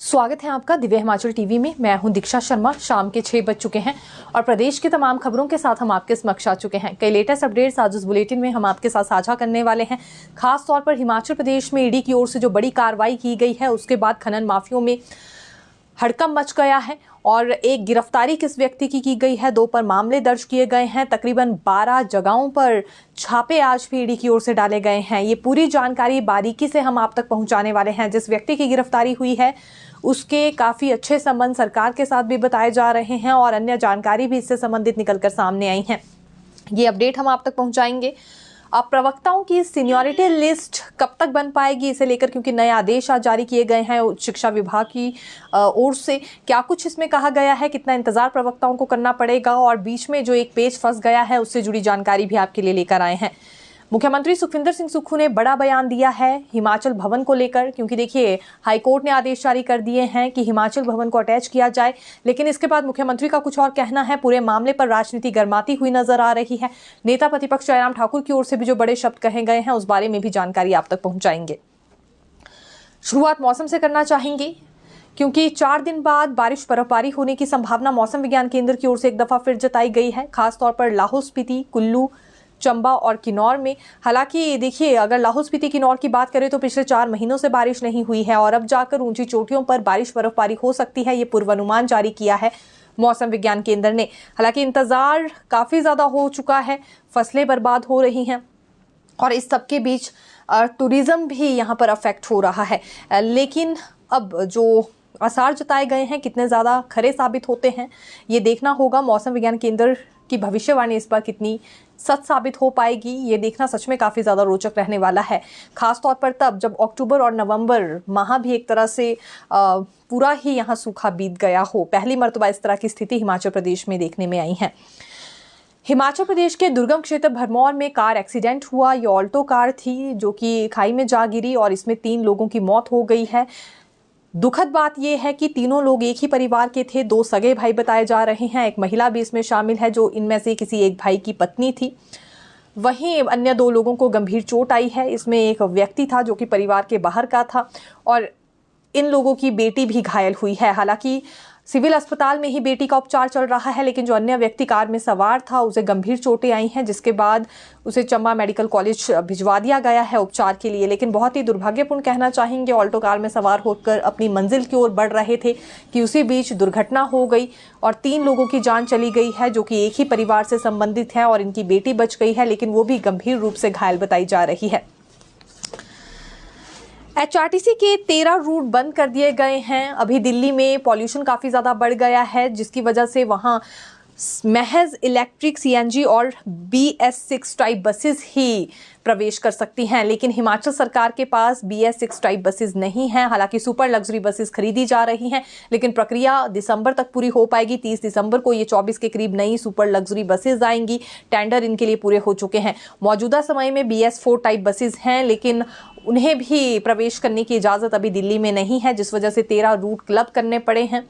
स्वागत है आपका दिव्य हिमाचल टीवी में। मैं हूं दीक्षा शर्मा। शाम के 6 बज चुके हैं और प्रदेश की तमाम खबरों के साथ हम आपके समक्ष आ चुके हैं। कई लेटेस्ट अपडेट्स आज इस बुलेटिन में हम आपके साथ साझा करने वाले हैं। खास तौर पर हिमाचल प्रदेश में ईडी की ओर से जो बड़ी कार्रवाई की गई है, उसके बाद खनन माफियों में हड़कंप मच गया है और एक गिरफ्तारी किस व्यक्ति की गई है, 2 पर मामले दर्ज किए गए हैं। तकरीबन 12 जगहों पर छापे आज भी ईडी की ओर से डाले गए हैं। ये पूरी जानकारी बारीकी से हम आप तक पहुंचाने वाले हैं। जिस व्यक्ति की गिरफ्तारी हुई है उसके काफी अच्छे संबंध सरकार के साथ भी बताए जा रहे हैं और अन्य जानकारी भी इससे संबंधित निकलकर सामने आई है। ये अपडेट हम आप तक पहुंचाएंगे। अब प्रवक्ताओं की सीनियरिटी लिस्ट कब तक बन पाएगी, इसे लेकर क्योंकि नए आदेश आज जारी किए गए हैं उच्च शिक्षा विभाग की ओर से, क्या कुछ इसमें कहा गया है, कितना इंतजार प्रवक्ताओं को करना पड़ेगा और बीच में जो एक पेज फंस गया है उससे जुड़ी जानकारी भी आपके लिए लेकर आए हैं। मुख्यमंत्री सुखविंदर सिंह सुक्खू ने बड़ा बयान दिया है हिमाचल भवन को लेकर, क्योंकि देखिए हाईकोर्ट ने आदेश जारी कर दिए हैं कि हिमाचल भवन को अटैच किया जाए, लेकिन इसके बाद मुख्यमंत्री का कुछ और कहना है। पूरे मामले पर राजनीति गर्माती हुई नजर आ रही है। नेता प्रतिपक्ष जयराम ठाकुर की ओर से भी जो बड़े शब्द कहे गए हैं उस बारे में भी जानकारी आप तक पहुंचाएंगे। शुरुआत मौसम से करना चाहेंगे क्योंकि 4 दिन बाद बारिश बर्फबारी होने की संभावना मौसम विज्ञान केंद्र की ओर से एक दफा फिर जताई गई है। खासतौर पर लाहौल स्पीति, कुल्लू, चंबा और किन्नौर में। हालांकि देखिए अगर लाहौल स्पीति किन्नौर की बात करें तो पिछले 4 महीनों से बारिश नहीं हुई है और अब जाकर ऊंची चोटियों पर बारिश बर्फबारी हो सकती है। ये पूर्वानुमान जारी किया है मौसम विज्ञान केंद्र ने। हालांकि इंतजार काफी ज्यादा हो चुका है, फसलें बर्बाद हो रही हैं और इस सबके बीच टूरिज्म भी यहाँ पर अफेक्ट हो रहा है। लेकिन अब जो आसार जताए गए हैं कितने ज्यादा खरे साबित होते हैं ये देखना होगा। मौसम विज्ञान केंद्र की भविष्यवाणी इस पर कितनी सच साबित हो पाएगी ये देखना सच में काफी ज्यादा रोचक रहने वाला है। खास तौर पर तब जब अक्टूबर और नवंबर माह भी एक तरह से पूरा ही यहाँ सूखा बीत गया हो। पहली मर्तबा इस तरह की स्थिति हिमाचल प्रदेश में देखने में आई है। हिमाचल प्रदेश के दुर्गम क्षेत्र भरमौर में कार एक्सीडेंट हुआ। ये ऑल्टो कार थी जो कि खाई में जा गिरी और इसमें 3 लोगों की मौत हो गई है। दुखद बात यह है कि तीनों लोग एक ही परिवार के थे। 2 सगे भाई बताए जा रहे हैं। एक महिला भी इसमें शामिल है जो इनमें से किसी एक भाई की पत्नी थी। वहीं अन्य 2 लोगों को गंभीर चोट आई है। इसमें एक व्यक्ति था जो कि परिवार के बाहर का था और इन लोगों की बेटी भी घायल हुई है। हालांकि सिविल अस्पताल में ही बेटी का उपचार चल रहा है, लेकिन जो अन्य व्यक्ति कार में सवार था उसे गंभीर चोटें आई हैं, जिसके बाद उसे चंबा मेडिकल कॉलेज भिजवा दिया गया है उपचार के लिए। लेकिन बहुत ही दुर्भाग्यपूर्ण कहना चाहेंगे, ऑल्टो कार में सवार होकर अपनी मंजिल की ओर बढ़ रहे थे कि उसी बीच दुर्घटना हो गई और 3 लोगों की जान चली गई है जो कि एक ही परिवार से संबंधित है और इनकी बेटी बच गई है, लेकिन वो भी गंभीर रूप से घायल बताई जा रही है। एचआरटीसी के 13 रूट बंद कर दिए गए हैं। अभी दिल्ली में पॉल्यूशन काफ़ी ज़्यादा बढ़ गया है, जिसकी वजह से वहाँ महज इलेक्ट्रिक सीएनजी और BS6 टाइप बसेस ही प्रवेश कर सकती हैं, लेकिन हिमाचल सरकार के पास BS6 टाइप बसेस नहीं हैं। हालांकि सुपर लग्जरी बसेस खरीदी जा रही हैं, लेकिन प्रक्रिया दिसंबर तक पूरी हो पाएगी। 30 दिसंबर को ये 24 के करीब नई सुपर लग्जरी बसेस आएंगी। टेंडर इनके लिए पूरे हो चुके हैं। मौजूदा समय में BS4 टाइप बसेस हैं, लेकिन उन्हें भी प्रवेश करने की इजाज़त अभी दिल्ली में नहीं है, जिस वजह से 13 रूट क्लब करने पड़े हैं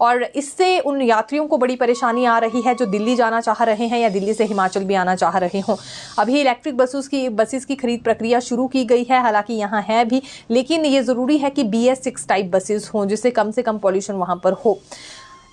और इससे उन यात्रियों को बड़ी परेशानी आ रही है जो दिल्ली जाना चाह रहे हैं या दिल्ली से हिमाचल भी आना चाह रहे हों। अभी इलेक्ट्रिक बसेस की खरीद प्रक्रिया शुरू की गई है, हालांकि यहाँ है भी, लेकिन ये ज़रूरी है कि BS6 टाइप बसेस हों जिससे कम से कम पॉल्यूशन वहाँ पर हो।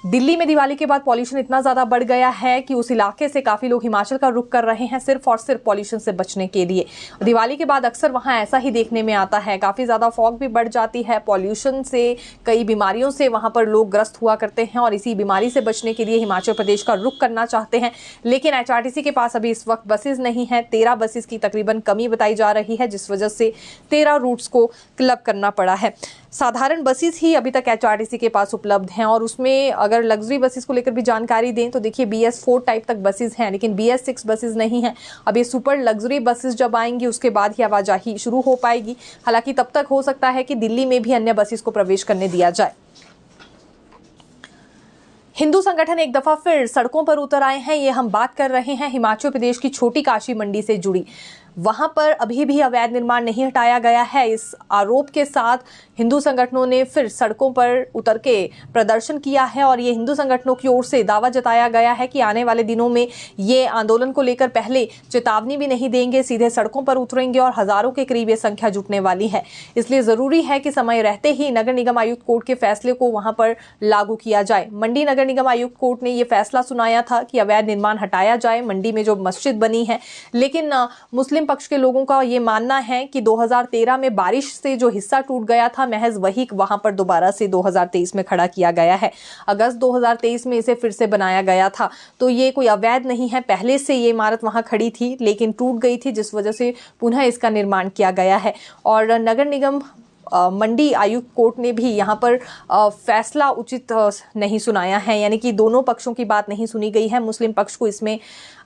दिल्ली में दिवाली के बाद पॉल्यूशन इतना ज़्यादा बढ़ गया है कि उस इलाके से काफ़ी लोग हिमाचल का रुख कर रहे हैं सिर्फ और सिर्फ पॉल्यूशन से बचने के लिए। दिवाली के बाद अक्सर वहाँ ऐसा ही देखने में आता है, काफ़ी ज़्यादा फॉग भी बढ़ जाती है। पॉल्यूशन से कई बीमारियों से वहाँ पर लोग ग्रस्त हुआ करते हैं और इसी बीमारी से बचने के लिए हिमाचल प्रदेश का रुख करना चाहते हैं, लेकिन एचआरटीसी के पास अभी इस वक्त बसेज नहीं है। 13 बसेज की तकरीबन कमी बताई जा रही है, जिस वजह से 13 रूट्स को क्लब करना पड़ा है। साधारण बसेस ही अभी तक एचआरटीसी के पास उपलब्ध हैं और उसमें अगर लग्जरी बसेस को लेकर भी जानकारी दें तो देखिए BS4 टाइप तक बसेस हैं, लेकिन BS6 बसेस नहीं हैं। अब ये सुपर लग्जरी बसेस जब आएंगी उसके बाद ही आवाजाही शुरू हो पाएगी। हालांकि तब तक हो सकता है कि दिल्ली में भी अन्य बसेस को प्रवेश करने दिया जाए। हिंदू संगठन एक दफा फिर सड़कों पर उतर आए हैं। ये हम बात कर रहे हैं हिमाचल प्रदेश की छोटी काशी मंडी से जुड़ी। वहां पर अभी भी अवैध निर्माण नहीं हटाया गया है। इस आरोप के साथ हिंदू संगठनों ने फिर सड़कों पर उतर के प्रदर्शन किया है और ये हिंदू संगठनों की ओर से दावा जताया गया है कि आने वाले दिनों में ये आंदोलन को लेकर पहले चेतावनी भी नहीं देंगे, सीधे सड़कों पर उतरेंगे और हजारों के करीब ये संख्या जुटने वाली है। इसलिए जरूरी है कि समय रहते ही नगर निगम आयुक्त कोर्ट के फैसले को वहां पर लागू किया जाए। मंडी नगर निगम आयुक्त कोर्ट ने यह फैसला सुनाया था कि अवैध निर्माण हटाया जाए मंडी में जो मस्जिद बनी है, लेकिन मुस्लिम पक्ष के लोगों का यह मानना है कि 2013 में बारिश से जो हिस्सा टूट गया था महज वही वहां पर दोबारा से 2023 में खड़ा किया गया है। अगस्त 2023 में इसे फिर से बनाया गया था, तो ये कोई अवैध नहीं है। पहले से ये इमारत वहां खड़ी थी लेकिन टूट गई थी, जिस वजह से पुनः इसका निर्माण किया गया है। और नगर निगम मंडी आयुक्त कोर्ट ने भी यहाँ पर फैसला उचित नहीं सुनाया है, यानी कि दोनों पक्षों की बात नहीं सुनी गई है। मुस्लिम पक्ष को इसमें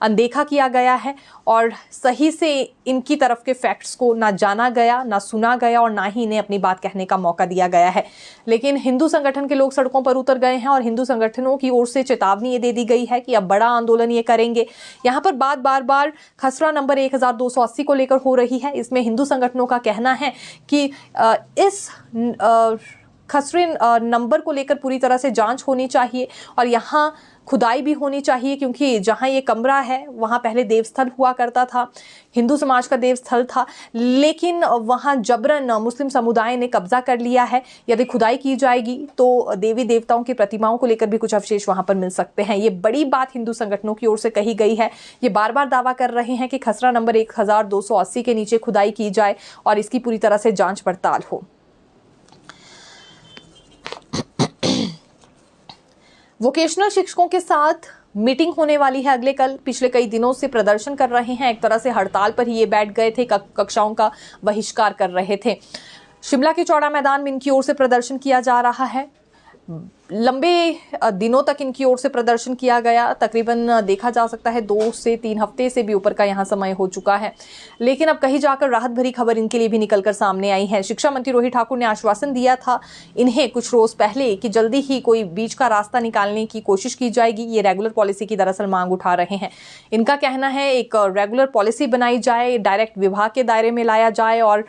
अनदेखा किया गया है और सही से इनकी तरफ के फैक्ट्स को ना जाना गया, ना सुना गया और ना ही इन्हें अपनी बात कहने का मौका दिया गया है। लेकिन हिंदू संगठन के लोग सड़कों पर उतर गए हैं और हिंदू संगठनों की ओर से चेतावनी ये दे दी गई है कि अब बड़ा आंदोलन ये करेंगे। यहाँ पर बात बार बार खसरा नंबर 1280 को लेकर हो रही है। इसमें हिंदू संगठनों का कहना है कि इस खसरे नंबर को लेकर पूरी तरह से जांच होनी चाहिए और यहाँ खुदाई भी होनी चाहिए, क्योंकि जहाँ ये कमरा है वहाँ पहले देवस्थल हुआ करता था, हिंदू समाज का देवस्थल था, लेकिन वहाँ जबरन मुस्लिम समुदाय ने कब्जा कर लिया है। यदि खुदाई की जाएगी तो देवी देवताओं की प्रतिमाओं को लेकर भी कुछ अवशेष वहाँ पर मिल सकते हैं। ये बड़ी बात हिंदू संगठनों की ओर से कही गई है। ये बार बार दावा कर रहे हैं कि खसरा नंबर 1280 के नीचे खुदाई की जाए और इसकी पूरी तरह से जाँच पड़ताल हो। वोकेशनल शिक्षकों के साथ मीटिंग होने वाली है अगले कल। पिछले कई दिनों से प्रदर्शन कर रहे हैं, एक तरह से हड़ताल पर ही ये बैठ गए थे, कक्षाओं का बहिष्कार कर रहे थे। शिमला के चौड़ा मैदान में इनकी ओर से प्रदर्शन किया जा रहा है। लंबे दिनों तक इनकी ओर से प्रदर्शन किया गया, तकरीबन देखा जा सकता है 2 से 3 हफ्ते से भी ऊपर का यहाँ समय हो चुका है। लेकिन अब कहीं जाकर राहत भरी खबर इनके लिए भी निकलकर सामने आई है। शिक्षा मंत्री रोहित ठाकुर ने आश्वासन दिया था इन्हें कुछ रोज पहले कि जल्दी ही कोई बीच का रास्ता निकालने की कोशिश की जाएगी। ये रेगुलर पॉलिसी की दरअसल मांग उठा रहे हैं। इनका कहना है एक रेगुलर पॉलिसी बनाई जाए, डायरेक्ट विभाग के दायरे में लाया जाए और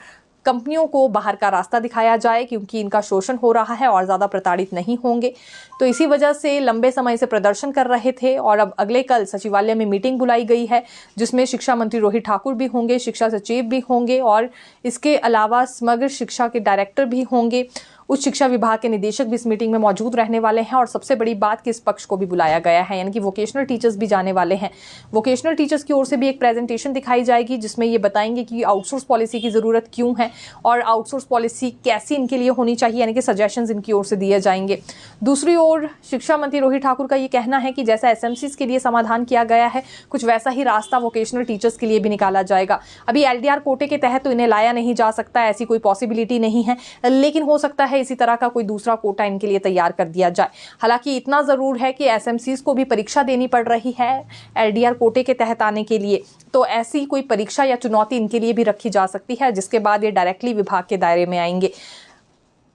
कंपनियों को बाहर का रास्ता दिखाया जाए, क्योंकि इनका शोषण हो रहा है और ज़्यादा प्रताड़ित नहीं होंगे। तो इसी वजह से लंबे समय से प्रदर्शन कर रहे थे और अब अगले कल सचिवालय में मीटिंग बुलाई गई है, जिसमें शिक्षा मंत्री रोहित ठाकुर भी होंगे, शिक्षा सचिव भी होंगे और इसके अलावा समग्र शिक्षा के डायरेक्टर भी होंगे। उच्च शिक्षा विभाग के निदेशक भी इस मीटिंग में मौजूद रहने वाले हैं और सबसे बड़ी बात कि इस पक्ष को भी बुलाया गया है, यानी कि वोकेशनल टीचर्स भी जाने वाले हैं। वोकेशनल टीचर्स की ओर से भी एक प्रेजेंटेशन दिखाई जाएगी, जिसमें ये बताएंगे कि आउटसोर्स पॉलिसी की ज़रूरत क्यों है और आउटसोर्स पॉलिसी कैसी इनके लिए होनी चाहिए, यानी कि सजेशंस इनकी ओर से दिए जाएंगे। दूसरी ओर शिक्षा मंत्री रोहित ठाकुर का ये कहना है कि जैसा एसएमसीज के लिए समाधान किया गया है, कुछ वैसा ही रास्ता वोकेशनल टीचर्स के लिए भी निकाला जाएगा। अभी एलडीआर कोटे के तहत तो इन्हें लाया नहीं जा सकता, ऐसी कोई पॉसिबिलिटी नहीं है, लेकिन हो सकता है इसी तरह का कोई दूसरा कोटा इनके लिए तैयार कर दिया जाए। हालांकि इतना जरूर है कि एसएमसीज को भी परीक्षा देनी पड़ रही है एलडीआर कोटे के तहत आने के लिए, तो ऐसी कोई परीक्षा या चुनौती इनके लिए भी रखी जा सकती है, जिसके बाद ये डायरेक्टली विभाग के दायरे में आएंगे।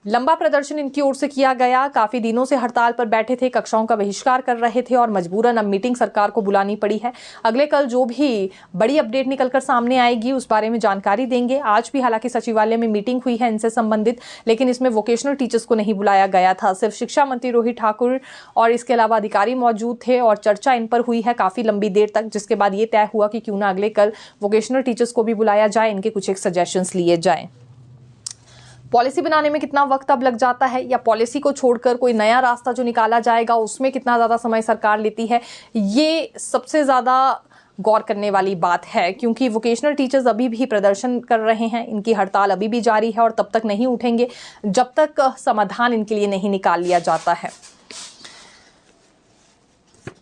लंबा प्रदर्शन इनकी ओर से किया गया, काफी दिनों से हड़ताल पर बैठे थे, कक्षाओं का बहिष्कार कर रहे थे और मजबूरन अब मीटिंग सरकार को बुलानी पड़ी है। अगले कल जो भी बड़ी अपडेट निकलकर सामने आएगी उस बारे में जानकारी देंगे। आज भी हालांकि सचिवालय में मीटिंग हुई है इनसे संबंधित, लेकिन इसमें वोकेशनल टीचर्स को नहीं बुलाया गया था, सिर्फ शिक्षा मंत्री रोहित ठाकुर और इसके अलावा अधिकारी मौजूद थे और चर्चा इन पर हुई है काफी लंबी देर तक, जिसके बाद ये तय हुआ कि क्यों ना अगले कल वोकेशनल टीचर्स को भी बुलाया जाए, इनके कुछ एक सजेशंस लिए जाएं। पॉलिसी बनाने में कितना वक्त अब लग जाता है या पॉलिसी को छोड़कर कोई नया रास्ता जो निकाला जाएगा उसमें कितना ज़्यादा समय सरकार लेती है, ये सबसे ज़्यादा गौर करने वाली बात है, क्योंकि वोकेशनल टीचर्स अभी भी प्रदर्शन कर रहे हैं, इनकी हड़ताल अभी भी जारी है और तब तक नहीं उठेंगे जब तक समाधान इनके लिए नहीं निकाल लिया जाता है।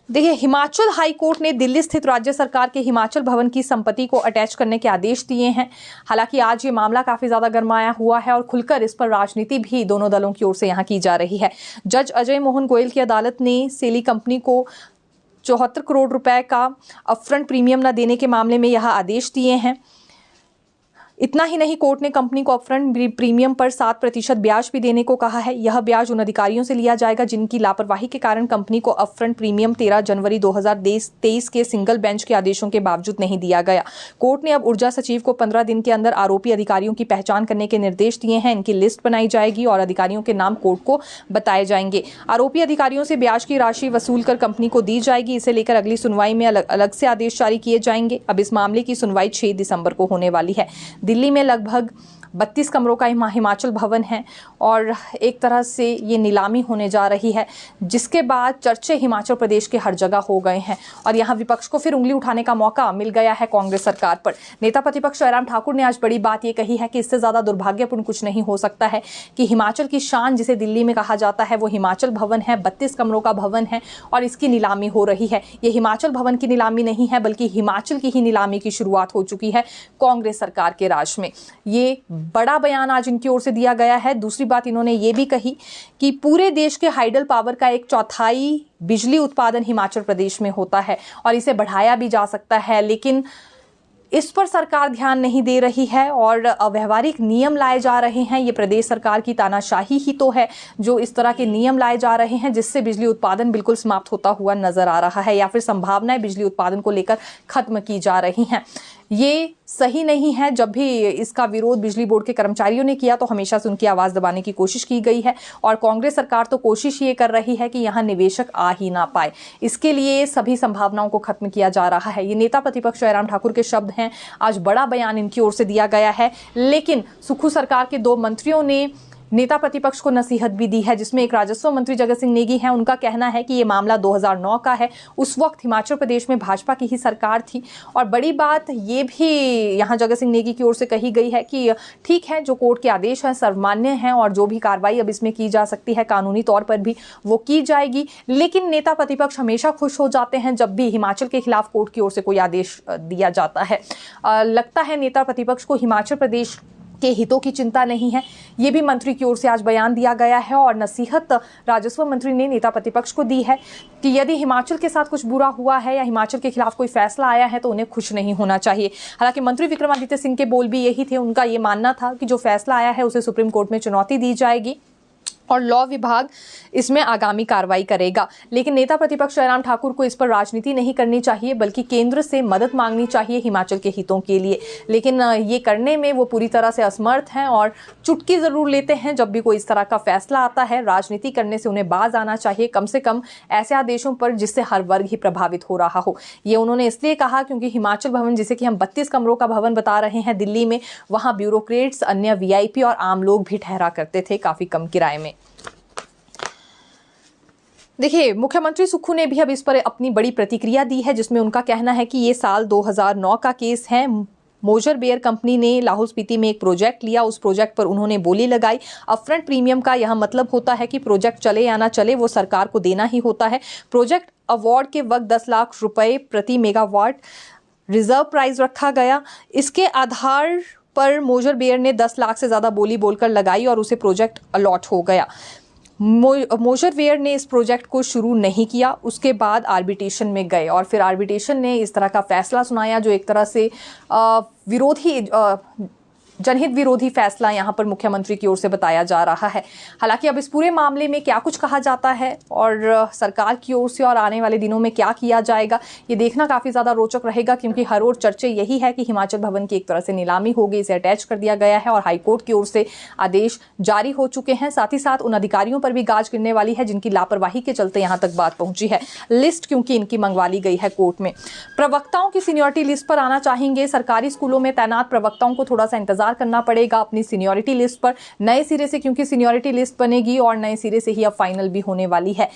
देखिए, हिमाचल हाई कोर्ट ने दिल्ली स्थित राज्य सरकार के हिमाचल भवन की संपत्ति को अटैच करने के आदेश दिए हैं। हालांकि आज ये मामला काफी ज्यादा गरमाया हुआ है और खुलकर इस पर राजनीति भी दोनों दलों की ओर से यहाँ की जा रही है। जज अजय मोहन गोयल की अदालत ने सेली कंपनी को 74 करोड़ रुपए का अपफ्रंट प्रीमियम न देने के मामले में यह आदेश दिए हैं। इतना ही नहीं, कोर्ट ने कंपनी को अपफ्रंट प्रीमियम पर 7% ब्याज भी देने को कहा है। यह ब्याज उन अधिकारियों से लिया जाएगा जिनकी लापरवाही के कारण कंपनी को अपफ्रंट प्रीमियम 13 जनवरी 2023 के सिंगल बेंच के आदेशों के बावजूद नहीं दिया गया। कोर्ट ने अब ऊर्जा सचिव को 15 दिन के अंदर आरोपी अधिकारियों की पहचान करने के निर्देश दिए हैं। इनकी लिस्ट बनाई जाएगी और अधिकारियों के नाम कोर्ट को बताए जाएंगे। आरोपी अधिकारियों से ब्याज की राशि वसूल कर कंपनी को दी जाएगी। इसे लेकर अगली सुनवाई में अलग से आदेश जारी किए जाएंगे। अब इस मामले की सुनवाई 6 दिसंबर को होने वाली है। दिल्ली में लगभग 32 कमरों का हिमाचल भवन है और एक तरह से ये नीलामी होने जा रही है, जिसके बाद चर्चे हिमाचल प्रदेश के हर जगह हो गए हैं और यहाँ विपक्ष को फिर उंगली उठाने का मौका मिल गया है कांग्रेस सरकार पर। नेता प्रतिपक्ष जयराम ठाकुर ने आज बड़ी बात ये कही है कि इससे ज़्यादा दुर्भाग्यपूर्ण कुछ नहीं हो सकता है कि हिमाचल की शान जिसे दिल्ली में कहा जाता है वो हिमाचल भवन है, 32 कमरों का भवन है और इसकी नीलामी हो रही है। ये हिमाचल भवन की नीलामी नहीं है बल्कि हिमाचल की ही नीलामी की शुरुआत हो चुकी है कांग्रेस सरकार के राज में। ये बड़ा बयान आज इनकी ओर से दिया गया है। दूसरी बात इन्होंने ये भी कही कि पूरे देश के हाइडल पावर का 1/4 बिजली उत्पादन हिमाचल प्रदेश में होता है और इसे बढ़ाया भी जा सकता है, लेकिन इस पर सरकार ध्यान नहीं दे रही है और अव्यवहारिक नियम लाए जा रहे हैं। ये प्रदेश सरकार की तानाशाही ही तो है जो इस तरह के नियम लाए जा रहे हैं जिससे बिजली उत्पादन बिल्कुल समाप्त होता हुआ नजर आ रहा है या फिर संभावनाएं बिजली उत्पादन को लेकर खत्म की जा रही हैं। ये सही नहीं है। जब भी इसका विरोध बिजली बोर्ड के कर्मचारियों ने किया तो हमेशा से उनकी आवाज़ दबाने की कोशिश की गई है और कांग्रेस सरकार तो कोशिश ये कर रही है कि यहाँ निवेशक आ ही ना पाए। इसके लिए सभी संभावनाओं को खत्म किया जा रहा है। ये नेता प्रतिपक्ष जयराम ठाकुर के शब्द हैं। आज बड़ा बयान इनकी ओर से दिया गया है, लेकिन सुक्खू सरकार के 2 मंत्रियों ने नेता प्रतिपक्ष को नसीहत भी दी है, जिसमें एक राजस्व मंत्री जगत सिंह नेगी हैं। उनका कहना है कि ये मामला 2009 का है। उस वक्त हिमाचल प्रदेश में भाजपा की ही सरकार थी और बड़ी बात ये भी यहाँ जगत सिंह नेगी की ओर से कही गई है कि ठीक है, जो कोर्ट के आदेश हैं सर्वमान्य हैं और जो भी कार्रवाई अब इसमें की जा सकती है कानूनी तौर पर भी वो की जाएगी। लेकिन नेता प्रतिपक्ष हमेशा खुश हो जाते हैं जब भी हिमाचल के खिलाफ कोर्ट की ओर से कोई आदेश दिया जाता है। लगता है नेता प्रतिपक्ष को हिमाचल प्रदेश के हितों की चिंता नहीं है। ये भी मंत्री की ओर से आज बयान दिया गया है और नसीहत राजस्व मंत्री ने नेता प्रतिपक्ष को दी है कि यदि हिमाचल के साथ कुछ बुरा हुआ है या हिमाचल के खिलाफ कोई फैसला आया है तो उन्हें खुश नहीं होना चाहिए। हालांकि मंत्री विक्रमादित्य सिंह के बोल भी यही थे। उनका ये मानना था कि जो फैसला आया है उसे सुप्रीम कोर्ट में चुनौती दी जाएगी और लॉ विभाग इसमें आगामी कार्रवाई करेगा। लेकिन नेता प्रतिपक्ष जयराम ठाकुर को इस पर राजनीति नहीं करनी चाहिए बल्कि केंद्र से मदद मांगनी चाहिए हिमाचल के हितों के लिए। लेकिन ये करने में वो पूरी तरह से असमर्थ हैं और चुटकी ज़रूर लेते हैं जब भी कोई इस तरह का फैसला आता है। राजनीति करने से उन्हें बाज आना चाहिए, कम से कम ऐसे आदेशों पर जिससे हर वर्ग ही प्रभावित हो रहा हो। ये उन्होंने इसलिए कहा क्योंकि हिमाचल भवन, जिसे कि हम 32 कमरों का भवन बता रहे हैं दिल्ली में, वहाँ ब्यूरोक्रेट्स, अन्य VIP और आम लोग भी ठहरा करते थे काफ़ी कम किराए में। देखिए, मुख्यमंत्री सुक्खू ने भी अब इस पर अपनी बड़ी प्रतिक्रिया दी है, जिसमें उनका कहना है कि ये साल 2009 का केस है। मोजर बेयर कंपनी ने लाहौल स्पीति में एक प्रोजेक्ट लिया, उस प्रोजेक्ट पर उन्होंने बोली लगाई। अपफ्रंट प्रीमियम का यह मतलब होता है कि प्रोजेक्ट चले या ना चले वो सरकार को देना ही होता है। प्रोजेक्ट अवार्ड के वक्त 10 लाख रुपए प्रति मेगावाट रिजर्व प्राइस रखा गया। इसके आधार पर मोजर बेयर ने 10 लाख से ज़्यादा बोली बोलकर लगाई और उसे प्रोजेक्ट अलॉट हो गया। मोजर बेयर ने इस प्रोजेक्ट को शुरू नहीं किया, उसके बाद आर्बिट्रेशन में गए और फिर आर्बिट्रेशन ने इस तरह का फैसला सुनाया जो एक तरह से जनहित विरोधी फैसला यहाँ पर मुख्यमंत्री की ओर से बताया जा रहा है। हालांकि अब इस पूरे मामले में क्या कुछ कहा जाता है और सरकार की ओर से और आने वाले दिनों में क्या किया जाएगा, ये देखना काफ़ी ज़्यादा रोचक रहेगा, क्योंकि हर ओर चर्चे यही है कि हिमाचल भवन की एक तरह से नीलामी हो गई, इसे अटैच कर दिया गया है और हाईकोर्ट की ओर से आदेश जारी हो चुके हैं। साथ ही साथ उन अधिकारियों पर भी गाज गिरने वाली है जिनकी लापरवाही के चलते यहाँ तक बात पहुंची है। लिस्ट क्योंकि इनकी मंगवा ली गई है कोर्ट में। प्रवक्ताओं की सीनियरिटी लिस्ट पर आना चाहेंगे। सरकारी स्कूलों में तैनात प्रवक्ताओं को थोड़ा सा इंतजार करना पड़ेगा अपनी सीनियरिटी लिस्ट पर नए सिरे से, क्योंकि सीनियरिटी लिस्ट बनेगी और नए सिरे से ही अब फाइनल भी होने वाली है।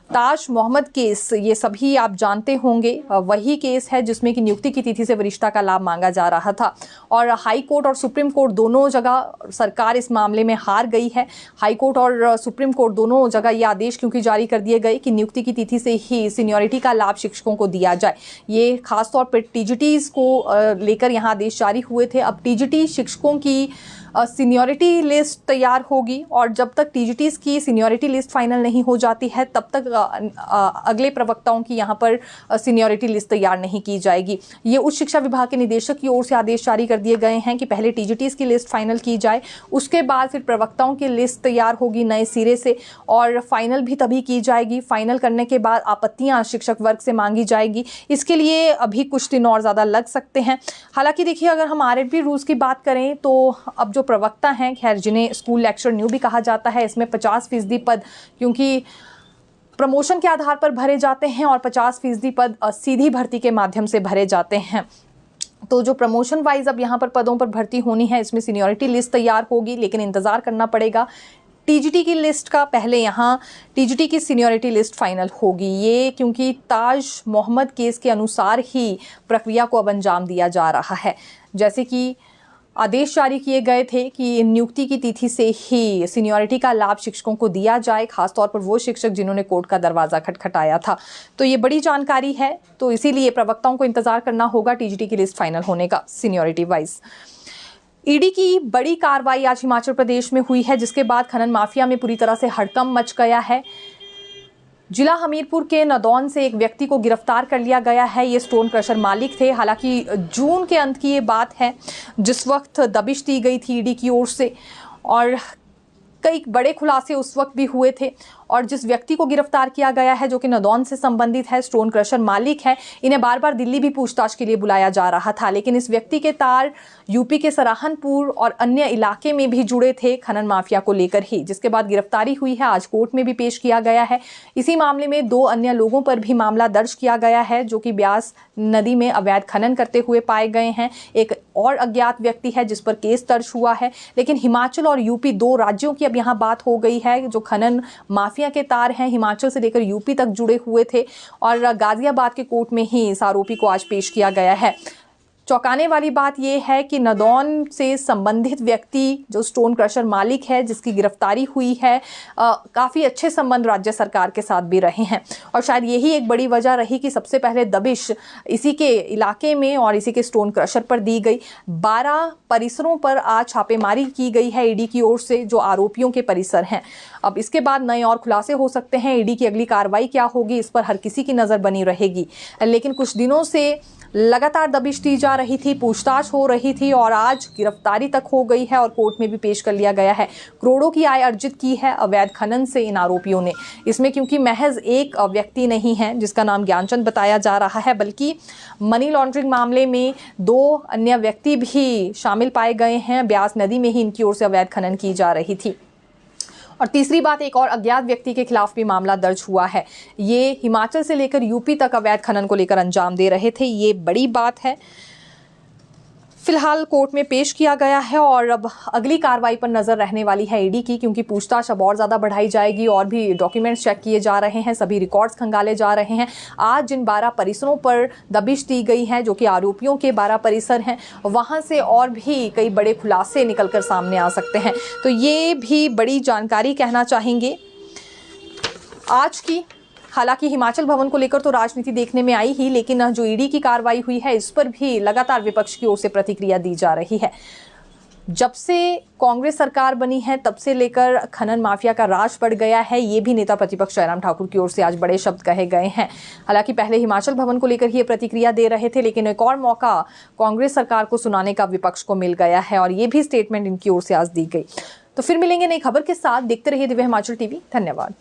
ताज मोहम्मद केस, ये सभी आप जानते होंगे, वही केस है जिसमें कि नियुक्ति की तिथि से वरिष्ठता का लाभ मांगा जा रहा था और हाई कोर्ट और सुप्रीम कोर्ट दोनों जगह सरकार इस मामले में हार गई है। हाई कोर्ट और सुप्रीम कोर्ट दोनों जगह ये आदेश क्योंकि जारी कर दिए गए कि नियुक्ति की तिथि से ही सीनियरिटी का लाभ शिक्षकों को दिया जाए। ये खासतौर पर TGTs को लेकर यहाँ आदेश जारी हुए थे। अब TGT शिक्षकों की सीनियरिटी लिस्ट तैयार होगी और जब तक टीजीटीज़ की सीनियरिटी लिस्ट फाइनल नहीं हो जाती है तब तक अगले प्रवक्ताओं की यहाँ पर सीनियरिटी लिस्ट तैयार नहीं की जाएगी। ये उच्च शिक्षा विभाग के निदेशक की ओर से आदेश जारी कर दिए गए हैं कि पहले टीजीटीज़ की लिस्ट फाइनल की जाए, उसके बाद फिर प्रवक्ताओं की लिस्ट तैयार होगी नए सिरे से और फाइनल भी तभी की जाएगी। फाइनल करने के बाद आपत्तियां शिक्षक वर्ग से मांगी जाएगी। इसके लिए अभी कुछ दिन और ज़्यादा लग सकते हैं। हालांकि देखिए, अगर हम आरएडबी रूल्स की बात करें तो अब जो प्रवक्ता हैं, खैर जिन्हें स्कूल लेक्चर न्यू भी कहा जाता है, इसमें 50% पद क्योंकि प्रमोशन के आधार पर भरे जाते हैं और 50% पद सीधी भर्ती के माध्यम से भरे जाते हैं। तो जो प्रमोशन वाइज अब यहाँ पर पदों पर भर्ती होनी है, इसमें सीनियरिटी लिस्ट तैयार होगी, लेकिन इंतज़ार करना पड़ेगा टीजीटी की लिस्ट का। पहले यहाँ टीजीटी की सीनियरिटी लिस्ट फाइनल होगी, ये क्योंकि ताज मोहम्मद केस के अनुसार ही प्रक्रिया को अब अंजाम दिया जा रहा है। जैसे कि आदेश जारी किए गए थे कि नियुक्ति की तिथि से ही सीनियरिटी का लाभ शिक्षकों को दिया जाए, खासतौर पर वो शिक्षक जिन्होंने कोर्ट का दरवाज़ा खटखटाया था। तो ये बड़ी जानकारी है, तो इसीलिए प्रवक्ताओं को इंतज़ार करना होगा टीजीटी की लिस्ट फाइनल होने का सीनियरिटी वाइज। ईडी की बड़ी कार्रवाई आज हिमाचल प्रदेश में हुई है, जिसके बाद खनन माफिया में पूरी तरह से हड़कंप मच गया है। जिला हमीरपुर के नदौन से एक व्यक्ति को गिरफ्तार कर लिया गया है। ये स्टोन क्रशर मालिक थे। हालांकि जून के अंत की ये बात है जिस वक्त दबिश दी गई थी ईडी की ओर से और कई बड़े खुलासे उस वक्त भी हुए थे। और जिस व्यक्ति को गिरफ्तार किया गया है जो कि नदौन से संबंधित है, स्टोन क्रशर मालिक है, इन्हें बार बार दिल्ली भी पूछताछ के लिए बुलाया जा रहा था, लेकिन इस व्यक्ति के तार यूपी के सराहनपुर और अन्य इलाके में भी जुड़े थे खनन माफिया को लेकर ही, जिसके बाद गिरफ्तारी हुई है। आज कोर्ट में भी पेश किया गया है। इसी मामले में 2 अन्य लोगों पर भी मामला दर्ज किया गया है जो कि ब्यास नदी में अवैध खनन करते हुए पाए गए हैं। एक और अज्ञात व्यक्ति है जिस पर केस दर्ज हुआ है। लेकिन हिमाचल और यूपी 2 राज्यों की अब यहाँ बात हो गई है। जो खनन माफिया के तार हैं हिमाचल से लेकर यूपी तक जुड़े हुए थे और गाजियाबाद के कोर्ट में ही इस आरोपी को आज पेश किया गया है। चौंकाने वाली बात यह है कि नदौन से संबंधित व्यक्ति जो स्टोन क्रशर मालिक है जिसकी गिरफ्तारी हुई है, काफ़ी अच्छे संबंध राज्य सरकार के साथ भी रहे हैं और शायद यही एक बड़ी वजह रही कि सबसे पहले दबिश इसी के इलाके में और इसी के स्टोन क्रशर पर दी गई। 12 परिसरों पर आज छापेमारी की गई है ईडी की ओर से, जो आरोपियों के परिसर हैं। अब इसके बाद नए और खुलासे हो सकते हैं। ईडी की अगली कार्रवाई क्या होगी इस पर हर किसी की नज़र बनी रहेगी। लेकिन कुछ दिनों से लगातार दबिश दी जा रही थी, पूछताछ हो रही थी और आज गिरफ्तारी तक हो गई है और कोर्ट में भी पेश कर लिया गया है। करोड़ों की आय अर्जित की है अवैध खनन से इन आरोपियों ने। इसमें क्योंकि महज एक व्यक्ति नहीं है जिसका नाम ज्ञानचंद बताया जा रहा है, बल्कि मनी लॉन्ड्रिंग मामले में 2 अन्य व्यक्ति भी शामिल पाए गए हैं। ब्यास नदी में ही इनकी ओर से अवैध खनन की जा रही थी। और तीसरी बात, एक और अज्ञात व्यक्ति के खिलाफ भी मामला दर्ज हुआ है। ये हिमाचल से लेकर यूपी तक अवैध खनन को लेकर अंजाम दे रहे थे। ये बड़ी बात है। फिलहाल कोर्ट में पेश किया गया है और अब अगली कार्रवाई पर नजर रहने वाली है ईडी की, क्योंकि पूछताछ अब और ज़्यादा बढ़ाई जाएगी और भी डॉक्यूमेंट्स चेक किए जा रहे हैं, सभी रिकॉर्ड्स खंगाले जा रहे हैं। आज जिन 12 परिसरों पर दबिश दी गई है जो कि आरोपियों के 12 परिसर हैं, वहाँ से और भी कई बड़े खुलासे निकलकर सामने आ सकते हैं। तो ये भी बड़ी जानकारी कहना चाहेंगे आज की। हालांकि हिमाचल भवन को लेकर तो राजनीति देखने में आई ही, लेकिन जो ईडी की कार्रवाई हुई है इस पर भी लगातार विपक्ष की ओर से प्रतिक्रिया दी जा रही है। जब से कांग्रेस सरकार बनी है तब से लेकर खनन माफिया का राज बढ़ गया है, ये भी नेता प्रतिपक्ष जयराम ठाकुर की ओर से आज बड़े शब्द कहे गए हैं। हालांकि पहले हिमाचल भवन को लेकर ही ये प्रतिक्रिया दे रहे थे, लेकिन एक और मौका कांग्रेस सरकार को सुनाने का विपक्ष को मिल गया है और ये भी स्टेटमेंट इनकी ओर से आज दी गई। तो फिर मिलेंगे नई खबर के साथ। देखते रहिए दिव्य हिमाचल टीवी। धन्यवाद।